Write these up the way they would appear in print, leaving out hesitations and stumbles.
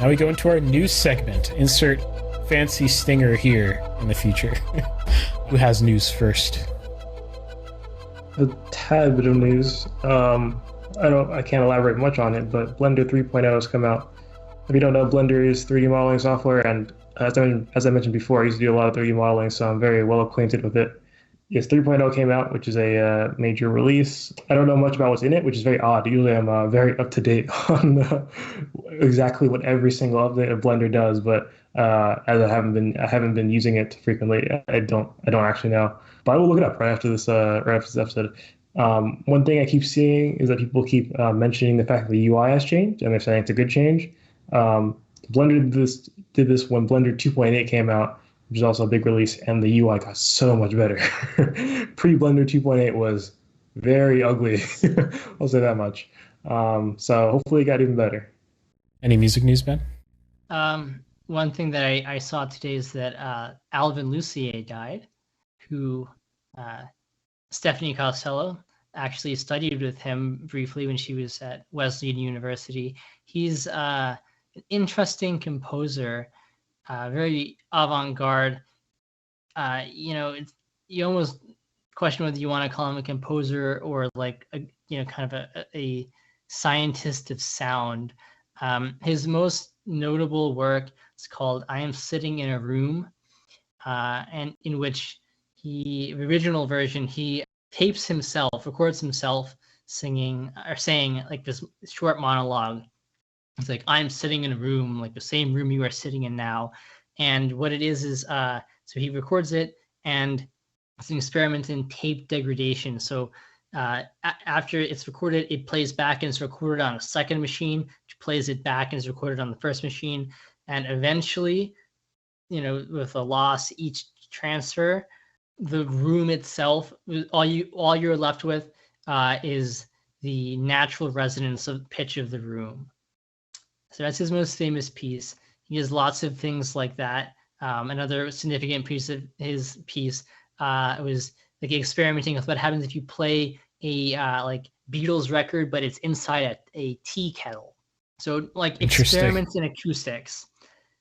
Now we go into our news segment. Insert fancy stinger here in the future. Who has news first? A tad bit of news. I can't elaborate much on it, but Blender 3.0 has come out. If you don't know, Blender is 3D modeling software, and as I mentioned before, I used to do a lot of 3D modeling, so I'm very well acquainted with it. Yes, 3.0 came out, which is a major release. I don't know much about what's in it, which is very odd. Usually I'm very up to date on exactly what every single update of Blender does, but as I haven't been using it frequently, I don't actually know. But I will look it up right after this episode. One thing I keep seeing is that people keep mentioning the fact that the UI has changed, and they're saying it's a good change. Blender did this when Blender 2.8 came out, which is also a big release, and the UI got so much better. Pre-Blender 2.8 was very ugly. I'll say that much. So hopefully it got even better. Any music news, Ben? One thing that I saw today is that Alvin Lucier died, who Stephanie Costello actually studied with him briefly when she was at Wesleyan University. He's an interesting composer, very avant-garde. You almost question whether you want to call him a composer or like kind of a scientist of sound. His most notable work is called "I Am Sitting in a Room," and in which the original version, he records himself singing or saying like this short monologue. It's like, I'm sitting in a room, like the same room you are sitting in now. And what it is so he records it, and it's an experiment in tape degradation. So after it's recorded, it plays back and it's recorded on a second machine, which plays it back and is recorded on the first machine. And eventually, with a loss each transfer, the room itself, all you're left with is the natural resonance of pitch of the room. So that's his most famous piece. He has lots of things like that. Another significant piece of his piece was like experimenting with what happens if you play a like Beatles record, but it's inside a tea kettle. So like experiments in acoustics,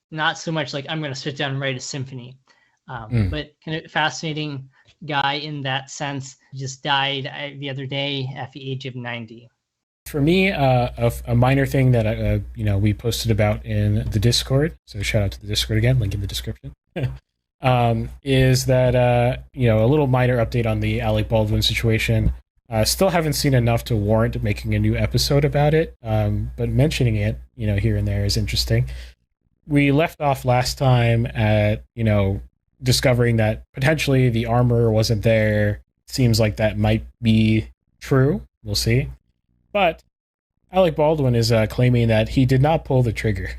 not so much like I'm going to sit down and write a symphony. But kind of fascinating guy in that sense. He just died the other day at the age of 90. For me, a minor thing that we posted about in the Discord, so shout out to the Discord again, link in the description, is that a little minor update on the Alec Baldwin situation. Still haven't seen enough to warrant making a new episode about it, but mentioning it, here and there is interesting. We left off last time at discovering that potentially the armor wasn't there. Seems like that might be true. We'll see. But Alec Baldwin is claiming that he did not pull the trigger,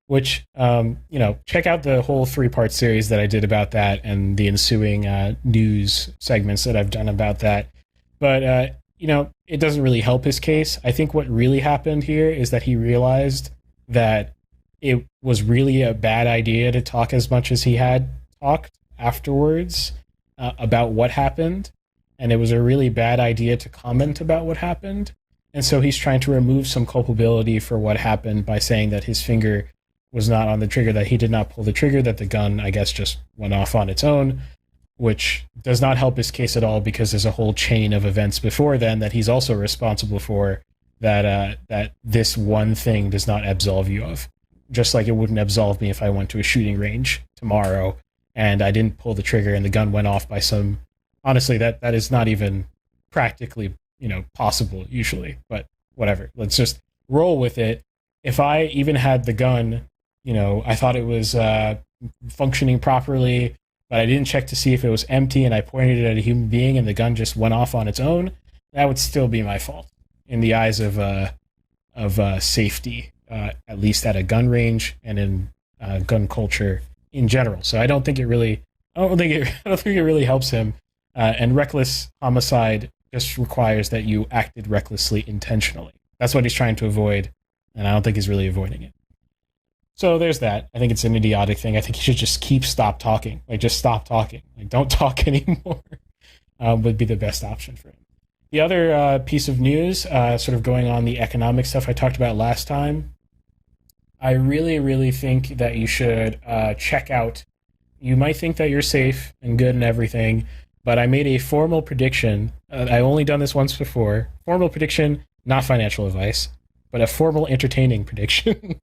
which, check out the whole 3-part series that I did about that and the ensuing news segments that I've done about that. But, it doesn't really help his case. I think what really happened here is that he realized that it was really a bad idea to talk as much as he had talked afterwards about what happened. And it was a really bad idea to comment about what happened. And so he's trying to remove some culpability for what happened by saying that his finger was not on the trigger, that he did not pull the trigger, that the gun, I guess, just went off on its own, which does not help his case at all because there's a whole chain of events before then that he's also responsible for that this one thing does not absolve you of. Just like it wouldn't absolve me if I went to a shooting range tomorrow and I didn't pull the trigger and the gun went off by some... Honestly, that is not even practically, possible usually, but whatever. Let's just roll with it. If I even had the gun, I thought it was functioning properly, but I didn't check to see if it was empty and I pointed it at a human being and the gun just went off on its own, that would still be my fault in the eyes of safety, at least at a gun range and in gun culture in general. So I don't think it really helps him. And reckless homicide just requires that you acted recklessly intentionally. That's what he's trying to avoid, and I don't think he's really avoiding it. So there's that. I think it's an idiotic thing. I think he should just stop talking. Just stop talking. Don't talk anymore. Would be the best option for him. The other piece of news, sort of going on the economic stuff I talked about last time, I really, really think that you should check out. You might think that you're safe and good and everything, but I made a formal prediction. I've only done this once before. Formal prediction, not financial advice, but a formal entertaining prediction.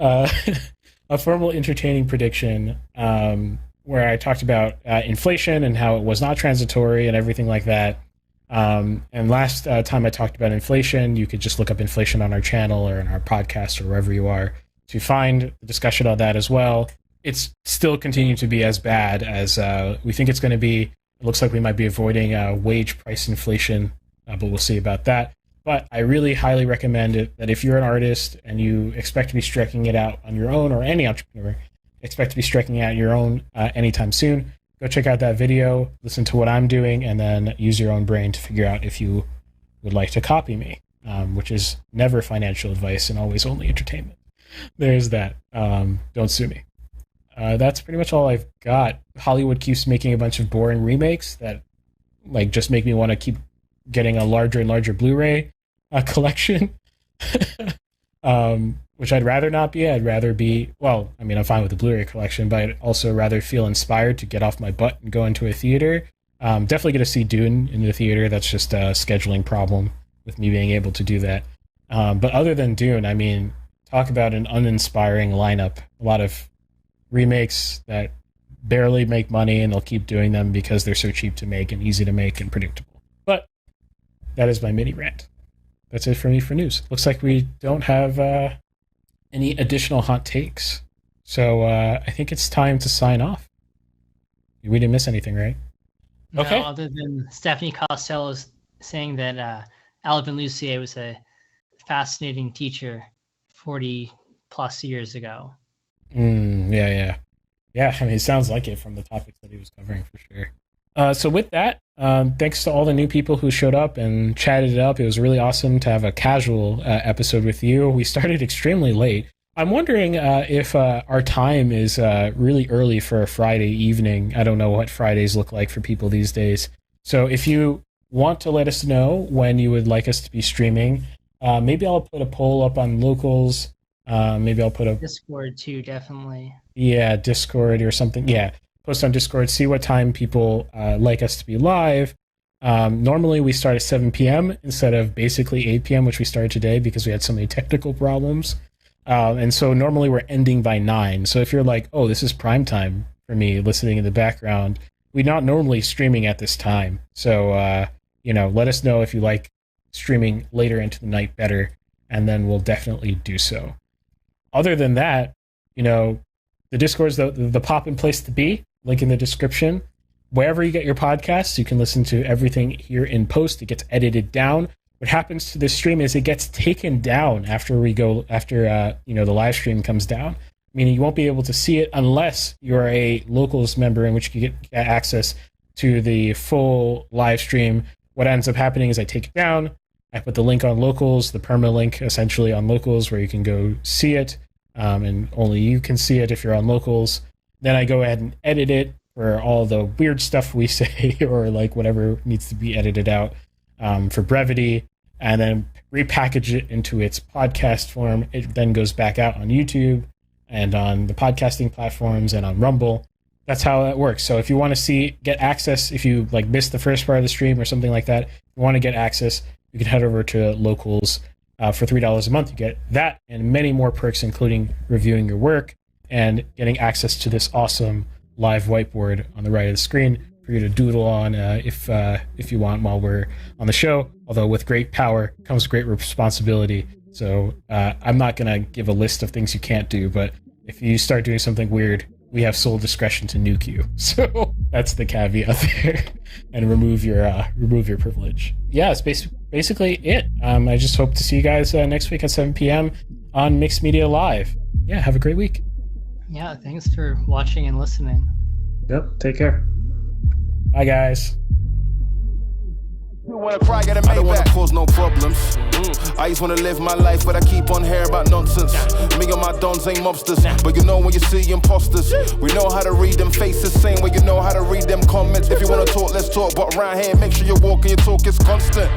A formal entertaining prediction where I talked about inflation and how it was not transitory and everything like that. And last time I talked about inflation, you could just look up inflation on our channel or in our podcast or wherever you are to find the discussion on that as well. It's still continuing to be as bad as we think it's going to be. It looks like we might be avoiding wage price inflation, but we'll see about that. But I really highly recommend it that if you're an artist and you expect to be striking it out on your own, or any entrepreneur expect to be striking out your own anytime soon, go check out that video, listen to what I'm doing, and then use your own brain to figure out if you would like to copy me, which is never financial advice and always only entertainment. There's that. Don't sue me. That's pretty much all I've got. Hollywood keeps making a bunch of boring remakes that like just make me want to keep getting a larger and larger Blu-ray collection, which I'd rather not be. I'd rather be, well, I mean, I'm fine with the Blu-ray collection, but I'd also rather feel inspired to get off my butt and go into a theater. Definitely going to see Dune in the theater. That's just a scheduling problem with me being able to do that. But other than Dune, I mean, talk about an uninspiring lineup. A lot of remakes that barely make money, and they'll keep doing them because they're so cheap to make and easy to make and predictable. But that is my mini rant. That's it for me for news. Looks like we don't have any additional hot takes. So I think it's time to sign off. We didn't miss anything, right? No, okay. Other than Stephanie Costello saying that Alvin Lucier was a fascinating teacher 40 plus years ago. Yeah. I mean, it sounds like it from the topics that he was covering for sure. So with that, thanks to all the new people who showed up and chatted it up. It was really awesome to have a casual episode with you. We started extremely late. I'm wondering if our time is really early for a Friday evening. I don't know what Fridays look like for people these days. So if you want to let us know when you would like us to be streaming, maybe I'll put a poll up on Locals. Maybe I'll put a Discord too, definitely. Yeah, Discord or something. Yeah, post on Discord, see what time people like us to be live. Normally we start at 7 p.m. instead of basically 8 p.m., which we started today because we had so many technical problems. And so normally we're ending by 9. So if you're like, oh, this is prime time for me listening in the background, we're not normally streaming at this time. So, let us know if you like streaming later into the night better, and then we'll definitely do so. Other than that, the Discord's the pop-in place to be. Link in the description. Wherever you get your podcasts, you can listen to everything here in post. It gets edited down. What happens to this stream is it gets taken down after the live stream comes down. Meaning you won't be able to see it unless you're a Locals member, in which you get access to the full live stream. What ends up happening is I take it down. I put the link on Locals, the permalink essentially on Locals, where you can go see it. And only you can see it if you're on Locals. Then I go ahead and edit it for all the weird stuff we say or like whatever needs to be edited out for brevity, and then repackage it into its podcast form. It then goes back out on YouTube and on the podcasting platforms and on Rumble. That's how that works. So if you want to get access, if you like missed the first part of the stream or something like that, if you want to get access, you can head over to Locals. For $3 a month, you get that and many more perks, including reviewing your work and getting access to this awesome live whiteboard on the right of the screen for you to doodle on if you want while we're on the show. Although with great power comes great responsibility. So I'm not going to give a list of things you can't do, but if you start doing something weird, we have sole discretion to nuke you. So that's the caveat there, and remove your privilege. Yeah, it's basically it. I just hope to see you guys next week at 7 p.m. on Mixed Media Live. Yeah, have a great week. Yeah, thanks for watching and listening. Yep, take care. Bye, guys. I don't wanna cause no problems. I just wanna live my life, but I keep on hearing about nonsense. Me and my dons ain't mobsters, but you know when you see imposters, we know how to read them faces, same way you know how to read them comments. If you wanna talk, let's talk, but around here, make sure you're walking your talk is constant.